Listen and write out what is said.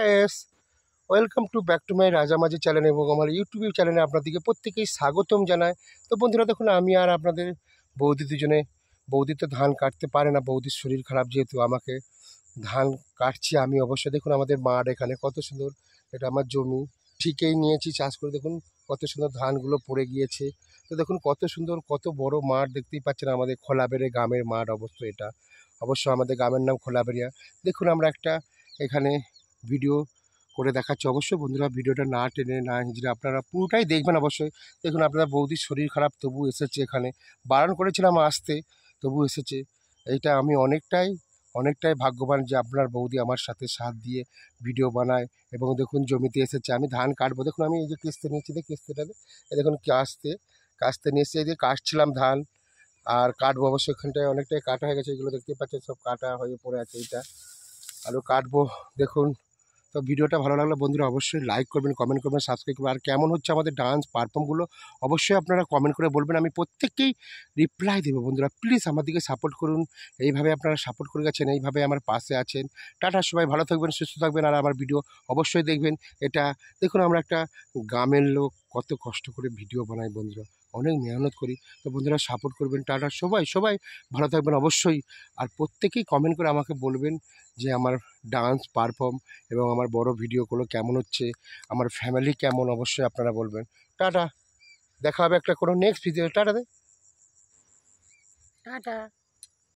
Yes, welcome to back to my Rajamajhi channel এবং আমার YouTube চ্যানেলে আপনাদেরকে প্রত্যেকেই স্বাগতম জানাই। তো বন্ধুরা দেখুন, আমি আর আপনাদের বৌদি দুজনে, বৌদি তো ধান কাটতে পারে না, বৌদির শরীর খারাপ, যেহেতু আমাকে ধান কাটছি আমি। অবশ্যই দেখুন আমাদের মাঠ এখানে কত সুন্দর, এটা আমার জমি, ঠিকই নিয়েছি চাষ করে। দেখুন কত সুন্দর ধানগুলো পড়ে গিয়েছে। তো দেখুন কত সুন্দর, কত বড় মাঠ, দেখতেই পাচ্ছেন আমাদের খোলাবেড়ে গ্রামের মাঠ। অবশ্যই এটা অবশ্য আমাদের গ্রামের নাম খোলাবেড়িয়া। দেখুন আমরা একটা এখানে ভিডিও করে দেখাচ্ছি। অবশ্যই বন্ধুরা ভিডিওটা না টেনে না হিজড়ে আপনারা পুরোটাই দেখবেন অবশ্যই। দেখুন আপনারা, বৌদির শরীর খারাপ তবু এসেছে এখানে, বারণ করেছিলাম আসতে তবু এসেছে। এইটা আমি অনেকটাই ভাগ্যবান যে আপনার বৌদি আমার সাথে সাথ দিয়ে ভিডিও বানায়। এবং দেখুন জমিতে এসেছে, আমি ধান কাটবো। দেখুন আমি এই যে কিস্তি নিয়েছি, কিস্তিটাতে দেখুন কাস্তে নিয়ে এসে এই যে কাটছিলাম ধান, আর কাটবো অবশ্যই। এখানটায় অনেকটাই কাটা হয়ে গেছে, এগুলো দেখতে পাচ্ছেন সব কাটা হয়ে পড়ে আছে। এইটা আরও কাটবো দেখুন। তো ভিডিওটা ভালো লাগলে বন্ধুরা অবশ্যই লাইক করবেন, কমেন্ট করবেন, সাবস্ক্রাইব করবেন। আর কেমন হচ্ছে আমাদের ডান্স পারফর্মগুলো অবশ্যই আপনারা কমেন্ট করে বলবেন, আমি প্রত্যেককেই রিপ্লাই দেবো। বন্ধুরা প্লিজ আমার দিকে সাপোর্ট করুন, এইভাবে আপনারা সাপোর্ট করে গেছেন, এইভাবে আমার পাশে আছেন। টাটা, সবাই ভালো থাকবেন, সুস্থ থাকবেন, আর আমার ভিডিও অবশ্যই দেখবেন। এটা দেখুন আমরা একটা গ্রামের লোক, কত কষ্ট করে ভিডিও বানাই বন্ধুরা, অনেক মেহনত করি। তো বন্ধুরা সাপোর্ট করবেন। টাটা, সবাই ভালো থাকবেন অবশ্যই। আর প্রত্যেকেই কমেন্ট করে আমাকে বলবেন যে আমার ডান্স পারফর্ম এবং আমার বড় ভিডিওগুলো কেমন হচ্ছে, আমার ফ্যামিলি কেমন, অবশ্যই আপনারা বলবেন। টাটা, দেখা হবে একটা কোনো নেক্সট ভিডিও। টাটা। টাটা।